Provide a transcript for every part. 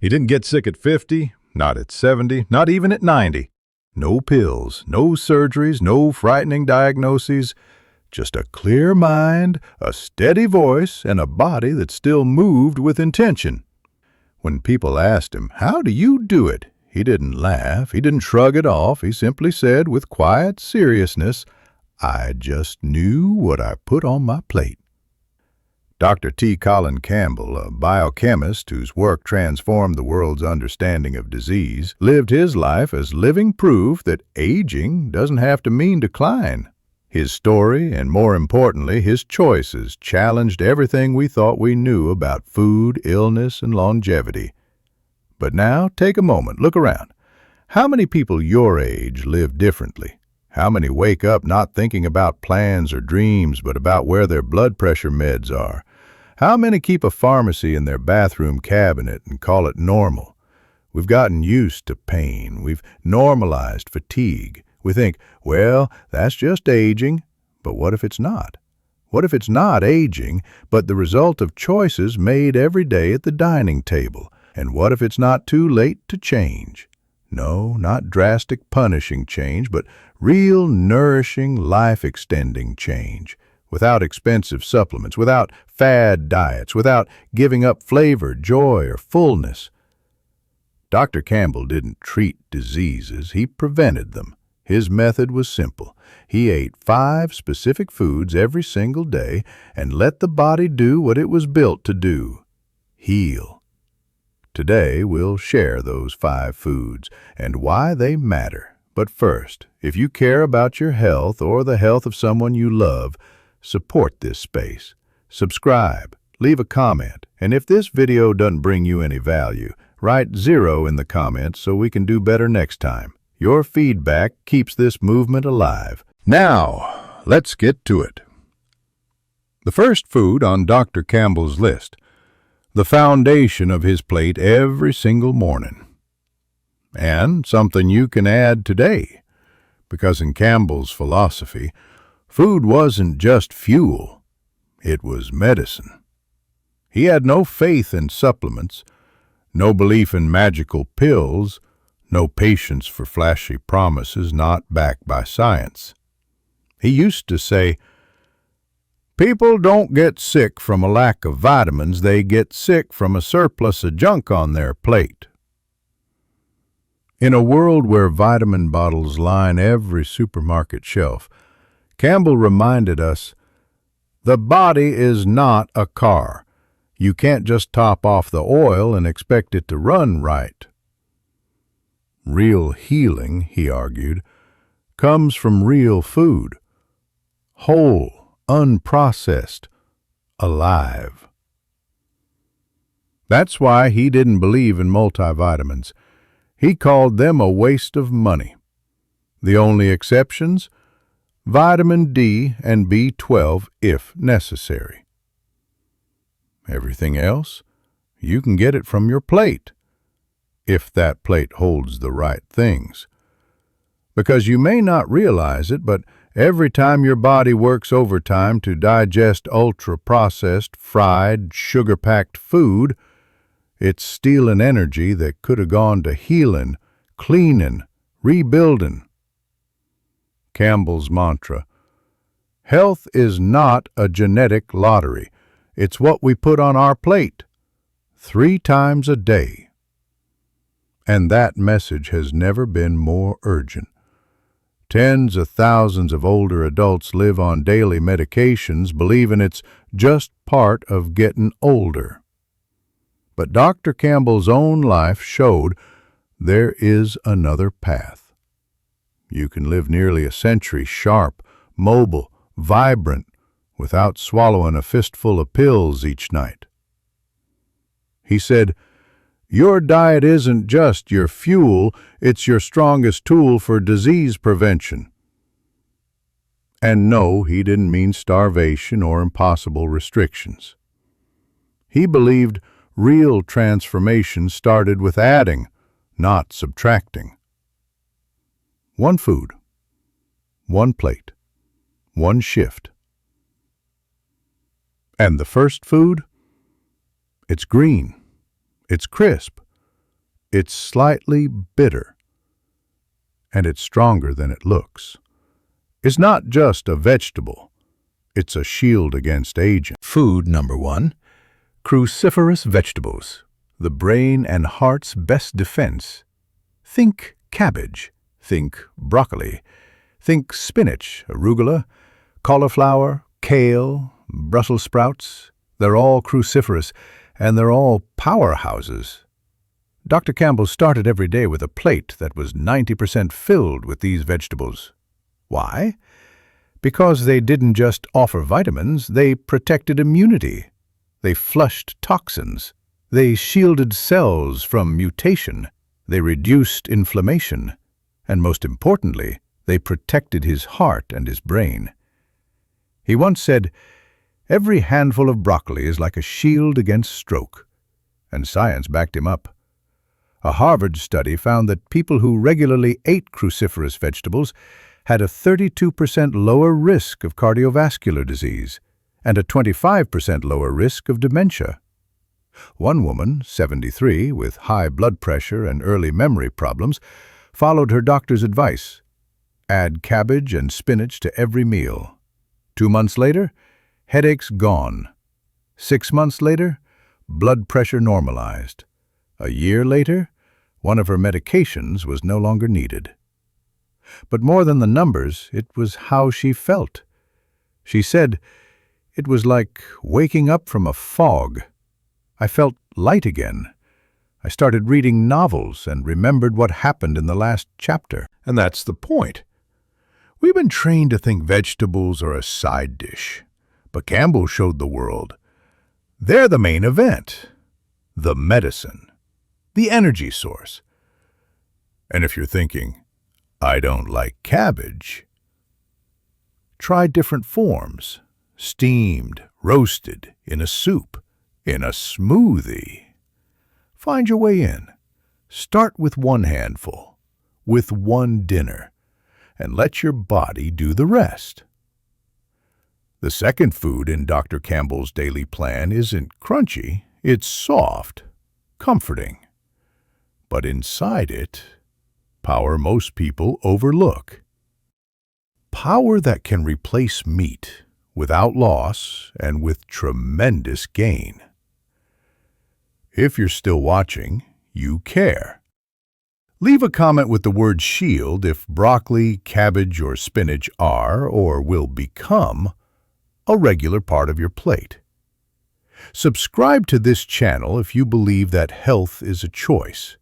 He didn't get sick at 50, not at 70, not even at 90. No pills, no surgeries, no frightening diagnoses, just a clear mind, a steady voice, and a body that still moved with intention. When people asked him, "How do you do it?" he didn't laugh, he didn't shrug it off, he simply said with quiet seriousness, "I just knew what I put on my plate." Dr. T. Colin Campbell, a biochemist whose work transformed the world's understanding of disease, lived his life as living proof that aging doesn't have to mean decline. His story, and more importantly, his choices, challenged everything we thought we knew about food, illness, and longevity. But now, take a moment, look around. How many people your age live differently? How many wake up not thinking about plans or dreams, but about where their blood pressure meds are? How many keep a pharmacy in their bathroom cabinet and call it normal? We've gotten used to pain. We've normalized fatigue. We think, well, that's just aging. But what if it's not? What if it's not aging, but the result of choices made every day at the dining table? And what if it's not too late to change? No, not drastic punishing change, but real nourishing, life-extending change. Without expensive supplements, without fad diets, without giving up flavor, joy, or fullness. Dr. Campbell didn't treat diseases, he prevented them. His method was simple. He ate 5 specific foods every single day and let the body do what it was built to do: heal. Today, we'll share those 5 foods and why they matter. But first, if you care about your health or the health of someone you love, support this space. Subscribe, leave a comment, and if this video doesn't bring you any value, write 0 in the comments so we can do better next time. Your feedback keeps this movement alive. Now, let's get to it. The first food on Dr. Campbell's list, the foundation of his plate every single morning. And something you can add today, because in Campbell's philosophy, food wasn't just fuel, it was medicine. He had no faith in supplements, no belief in magical pills, no patience for flashy promises not backed by science. He used to say, "People don't get sick from a lack of vitamins, they get sick from a surplus of junk on their plate." In a world where vitamin bottles line every supermarket shelf, Campbell reminded us, the body is not a car. You can't just top off the oil and expect it to run right. Real healing, he argued, comes from real food. Whole, unprocessed, alive. That's why he didn't believe in multivitamins. He called them a waste of money. The only exceptions? Vitamin D and B12 if necessary. Everything else, you can get it from your plate, if that plate holds the right things. Because you may not realize it, but every time your body works overtime to digest ultra-processed, fried, sugar-packed food, it's stealing energy that could have gone to healing, cleaning, rebuilding. Campbell's mantra: health is not a genetic lottery. It's what we put on our plate 3 times a day. And that message has never been more urgent. Tens of thousands of older adults live on daily medications, believing it's just part of getting older. But Dr. Campbell's own life showed there is another path. You can live nearly a century sharp, mobile, vibrant, without swallowing a fistful of pills each night. He said, your diet isn't just your fuel, it's your strongest tool for disease prevention. And no, he didn't mean starvation or impossible restrictions. He believed real transformation started with adding, not subtracting. One food, one plate, one shift. And the first food? It's green, it's crisp, It's slightly bitter, and it's stronger than it looks. It's not just a vegetable. It's a shield against aging. Food number 1, cruciferous vegetables, the brain and heart's best defense. Think cabbage, think broccoli, think spinach, arugula, cauliflower, kale, Brussels sprouts. They're all cruciferous, and they're all powerhouses. Dr. Campbell started every day with a plate that was 90% filled with these vegetables. Why? Because they didn't just offer vitamins, they protected immunity. They flushed toxins. They shielded cells from mutation. They reduced inflammation. And most importantly, they protected his heart and his brain. He once said, "Every handful of broccoli is like a shield against stroke." And science backed him up. A Harvard study found that people who regularly ate cruciferous vegetables had a 32% lower risk of cardiovascular disease and a 25% lower risk of dementia. One woman, 73, with high blood pressure and early memory problems, followed her doctor's advice. Add cabbage and spinach to every meal. 2 months later, headaches gone. 6 months later, blood pressure normalized. A year later, one of her medications was no longer needed. But more than the numbers, it was how she felt. She said, "It was like waking up from a fog. I felt light again. I started reading novels and remembered what happened in the last chapter." And that's the point. We've been trained to think vegetables are a side dish, but Campbell showed the world they're the main event, the medicine, the energy source. And if you're thinking, "I don't like cabbage," try different forms: steamed, roasted, in a soup, in a smoothie. Find your way in. Start with one handful, with one dinner, and let your body do the rest. The second food in Dr. Campbell's daily plan isn't crunchy, it's soft, comforting. But inside it, power most people overlook. Power that can replace meat without loss and with tremendous gain. If you're still watching, you care. Leave a comment with the word shield if broccoli, cabbage, or spinach are or will become a regular part of your plate. Subscribe to this channel if you believe that health is a choice.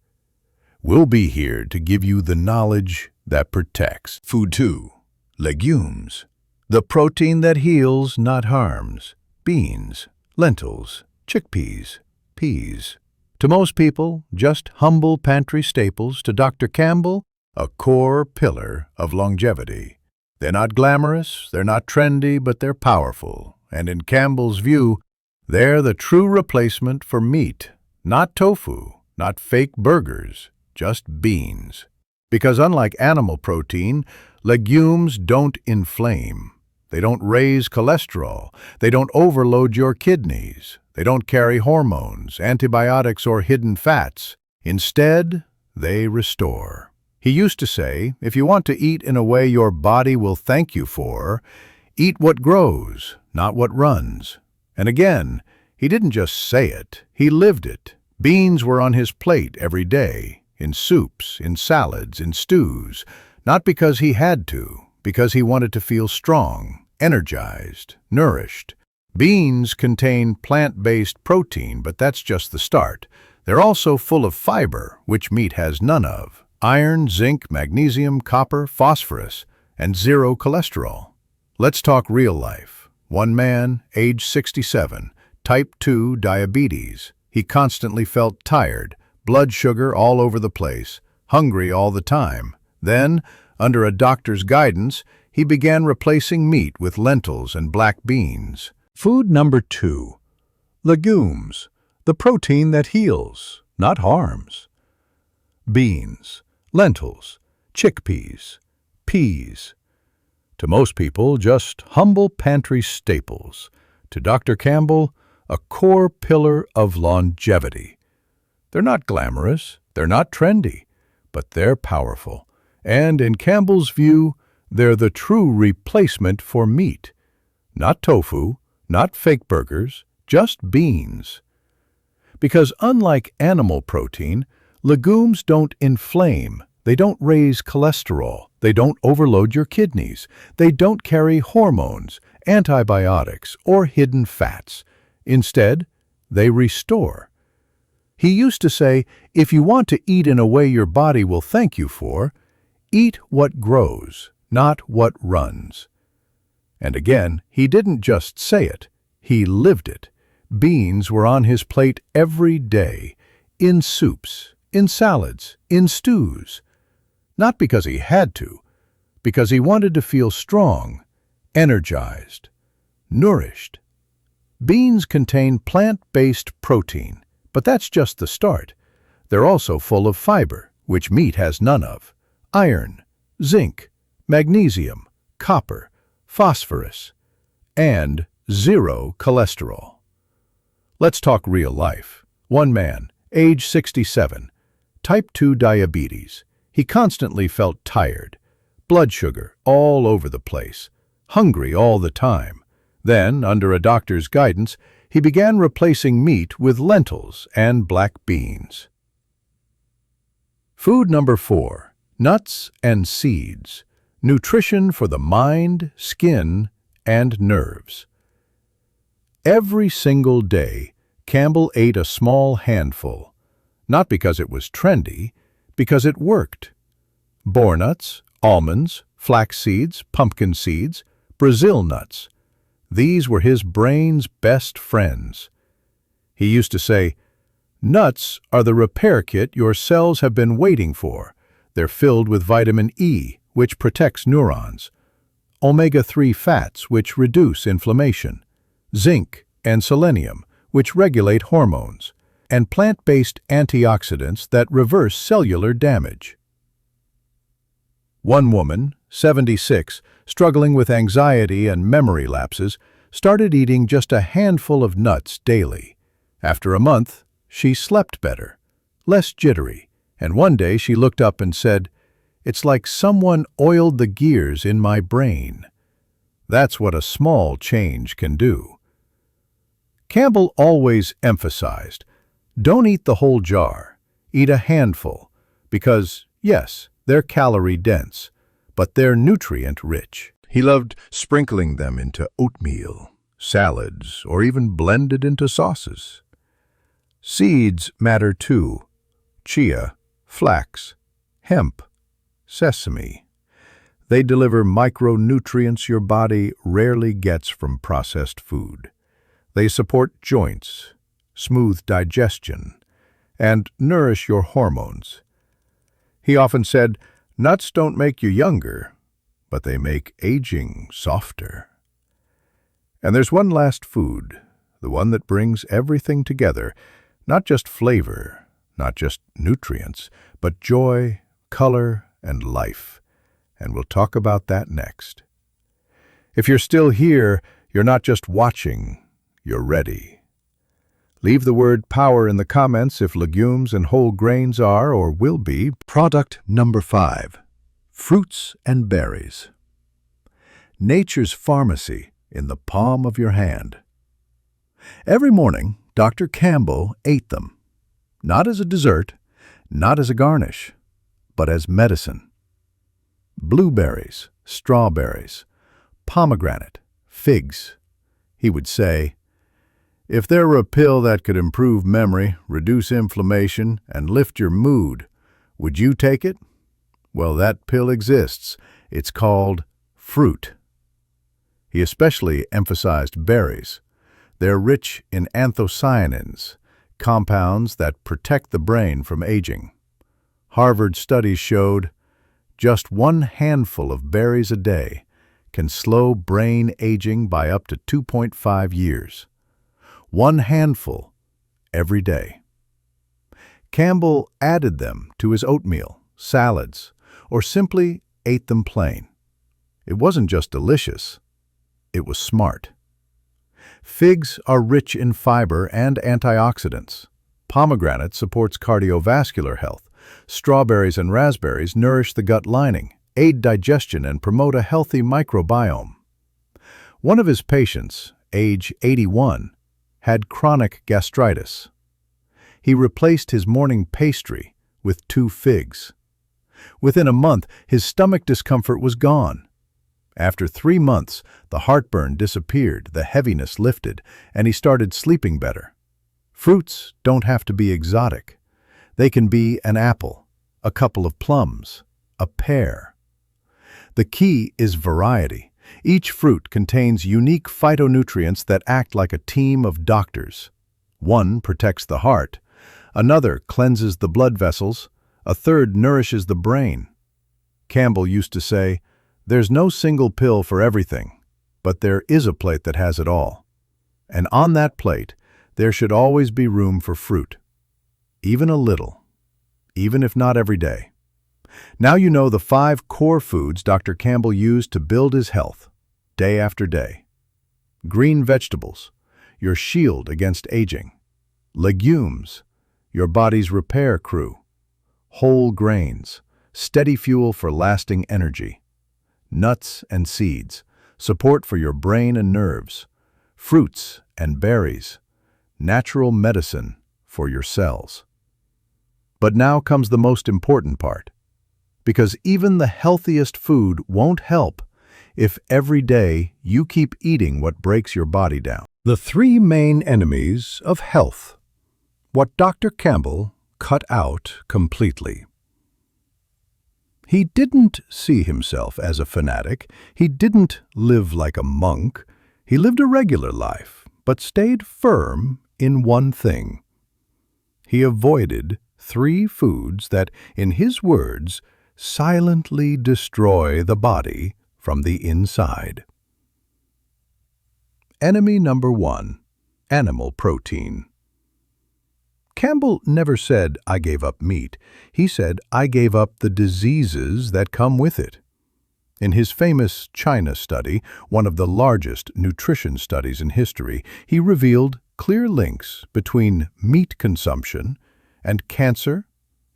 We'll be here to give you the knowledge that protects. Food 2. Legumes. The protein that heals, not harms. Beans, lentils, chickpeas, peas. To most people, just humble pantry staples. To Dr. Campbell, a core pillar of longevity. They're not glamorous, they're not trendy, but they're powerful. And in Campbell's view, they're the true replacement for meat. Not tofu, not fake burgers, just beans. Because unlike animal protein, legumes don't inflame. They don't raise cholesterol. They don't overload your kidneys. They don't carry hormones, antibiotics, or hidden fats. Instead, they restore. He used to say, if you want to eat in a way your body will thank you for, eat what grows, not what runs. And again, he didn't just say it, he lived it. Beans were on his plate every day, in soups, in salads, in stews, not because he had to, because he wanted to feel strong, energized, nourished. Beans contain plant-based protein, but that's just the start. They're also full of fiber, which meat has none of. Iron, zinc, magnesium, copper, phosphorus, and zero cholesterol. Let's talk real life. One man, age 67, type 2 diabetes. He constantly felt tired, blood sugar all over the place, hungry all the time. Then, under a doctor's guidance, he began replacing meat with lentils and black beans. Food number 2. Legumes. The protein that heals, not harms. Beans, lentils, chickpeas, peas. To most people, just humble pantry staples. To Dr. Campbell, a core pillar of longevity. They're not glamorous, they're not trendy, but they're powerful. And in Campbell's view, they're the true replacement for meat. Not tofu, not fake burgers, just beans. Because unlike animal protein, legumes don't inflame, they don't raise cholesterol, they don't overload your kidneys, they don't carry hormones, antibiotics, or hidden fats. Instead, they restore. He used to say, if you want to eat in a way your body will thank you for, eat what grows, not what runs. And again, he didn't just say it, he lived it. Beans were on his plate every day, in soups, in salads, in stews. Not because he had to, because he wanted to feel strong, energized, nourished. Beans contain plant-based protein, but that's just the start. They're also full of fiber, which meat has none of, iron, zinc, magnesium, copper, phosphorus, and zero cholesterol. Let's talk real life. One man, age 67, type 2 diabetes. He constantly felt tired, blood sugar all over the place, hungry all the time. Then, under a doctor's guidance, he began replacing meat with lentils and black beans. Food number 4, nuts and seeds. Nutrition for the mind, skin, and nerves. Every single day, Campbell ate a small handful, not because it was trendy, because it worked. Boar nuts, almonds, flax seeds, pumpkin seeds, Brazil nuts. These were his brain's best friends. He used to say, nuts are the repair kit your cells have been waiting for. They're filled with vitamin E, which protects neurons, omega-3 fats, which reduce inflammation, zinc and selenium, which regulate hormones, and plant-based antioxidants that reverse cellular damage. One woman, 76, struggling with anxiety and memory lapses, started eating just a handful of nuts daily. After a month, she slept better, less jittery, and one day she looked up and said, "It's like someone oiled the gears in my brain." That's what a small change can do. Campbell always emphasized, don't eat the whole jar, eat a handful, because, yes, they're calorie-dense, but they're nutrient-rich. He loved sprinkling them into oatmeal, salads, or even blended into sauces. Seeds matter too. Chia, flax, hemp, sesame. They deliver micronutrients your body rarely gets from processed food. They support joints, smooth digestion, and nourish your hormones. He often said, nuts don't make you younger, but they make aging softer. And there's one last food, the one that brings everything together, not just flavor, not just nutrients, but joy, color, and life. And we'll talk about that next. If you're still here, you're not just watching, you're ready. Leave the word power in the comments if legumes and whole grains are or will be. Product number 5, fruits and berries. Nature's pharmacy in the palm of your hand. Every morning, Dr. Campbell ate them, not as a dessert, not as a garnish, but as medicine. Blueberries, strawberries, pomegranate, figs. He would say, if there were a pill that could improve memory, reduce inflammation, and lift your mood, would you take it? Well, that pill exists. It's called fruit. He especially emphasized berries. They're rich in anthocyanins, compounds that protect the brain from aging. Harvard studies showed just one handful of berries a day can slow brain aging by up to 2.5 years. One handful every day. Campbell added them to his oatmeal, salads, or simply ate them plain. It wasn't just delicious, it was smart. Figs are rich in fiber and antioxidants. Pomegranate supports cardiovascular health. Strawberries and raspberries nourish the gut lining, aid digestion, and promote a healthy microbiome. One of his patients, age 81, had chronic gastritis. He replaced his morning pastry with 2 figs. Within a month, his stomach discomfort was gone. After 3 months, the heartburn disappeared, the heaviness lifted, and he started sleeping better. Fruits don't have to be exotic. They can be an apple, a couple of plums, a pear. The key is variety. Each fruit contains unique phytonutrients that act like a team of doctors. One protects the heart, another cleanses the blood vessels, a third nourishes the brain. Campbell used to say, "There's no single pill for everything, but there is a plate that has it all. And on that plate, there should always be room for fruit. Even a little, even if not every day." Now you know the 5 core foods Dr. Campbell used to build his health, day after day. Green vegetables, your shield against aging. Legumes, your body's repair crew. Whole grains, steady fuel for lasting energy. Nuts and seeds, support for your brain and nerves. Fruits and berries, natural medicine for your cells. But now comes the most important part, because even the healthiest food won't help if every day you keep eating what breaks your body down. The 3 main enemies of health. What Dr. Campbell cut out completely. He didn't see himself as a fanatic. He didn't live like a monk. He lived a regular life, but stayed firm in one thing. He avoided 3 foods that, in his words, silently destroy the body from the inside. Enemy number 1, animal protein. Campbell never said, "I gave up meat." He said, "I gave up the diseases that come with it." In his famous China study, one of the largest nutrition studies in history, he revealed clear links between meat consumption and cancer,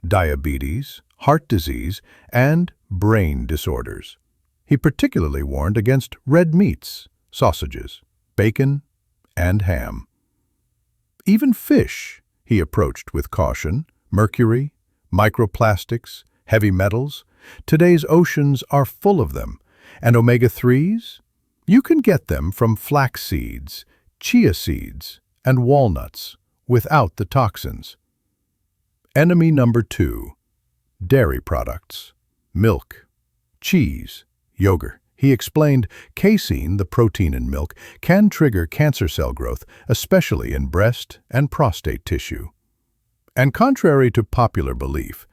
diabetes, heart disease, and brain disorders. He particularly warned against red meats, sausages, bacon, and ham. Even fish he approached with caution. Mercury, microplastics, heavy metals. Today's oceans are full of them. And omega-3s? You can get them from flax seeds, chia seeds, and walnuts without the toxins. Enemy number 2, dairy products, milk, cheese, yogurt. He explained casein, the protein in milk, can trigger cancer cell growth, especially in breast and prostate tissue. And contrary to popular belief,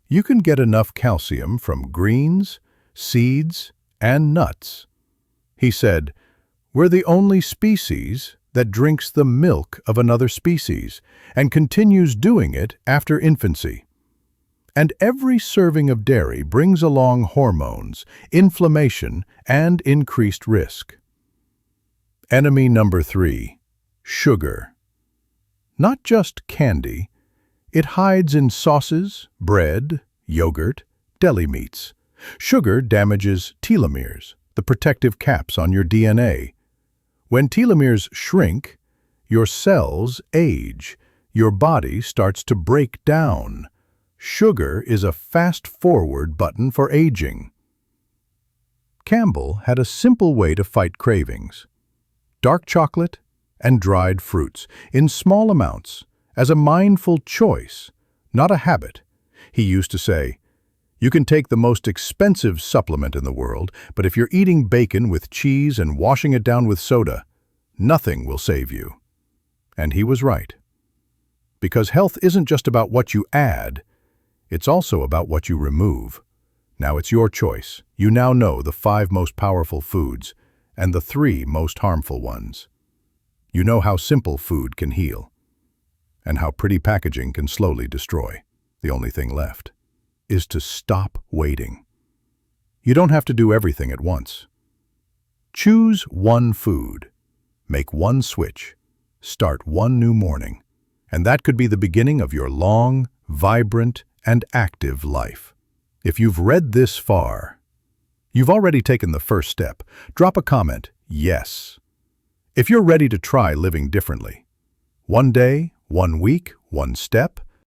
you can get enough calcium from greens, seeds, and nuts. He said, "We're the only species that drinks the milk of another species and continues doing it after infancy. And every serving of dairy brings along hormones, inflammation, and increased risk." Enemy number 3, sugar. Not just candy. It hides in sauces, bread, yogurt, deli meats. Sugar damages telomeres, the protective caps on your DNA. When telomeres shrink, your cells age. Your body starts to break down. Sugar is a fast-forward button for aging. Campbell had a simple way to fight cravings. Dark chocolate and dried fruits, in small amounts, as a mindful choice, not a habit. He used to say, "You can take the most expensive supplement in the world, but if you're eating bacon with cheese and washing it down with soda, nothing will save you." And he was right. Because health isn't just about what you add, it's also about what you remove. Now it's your choice. You now know the 5 most powerful foods and the 3 most harmful ones. You know how simple food can heal and how pretty packaging can slowly destroy. The only thing left is to stop waiting. You don't have to do everything at once. Choose one food. Make one switch. Start one new morning. And that could be the beginning of your long, vibrant, and active life. If you've read this far, you've already taken the first step. Drop a comment, yes. If you're ready to try living differently, one day, one week, one step,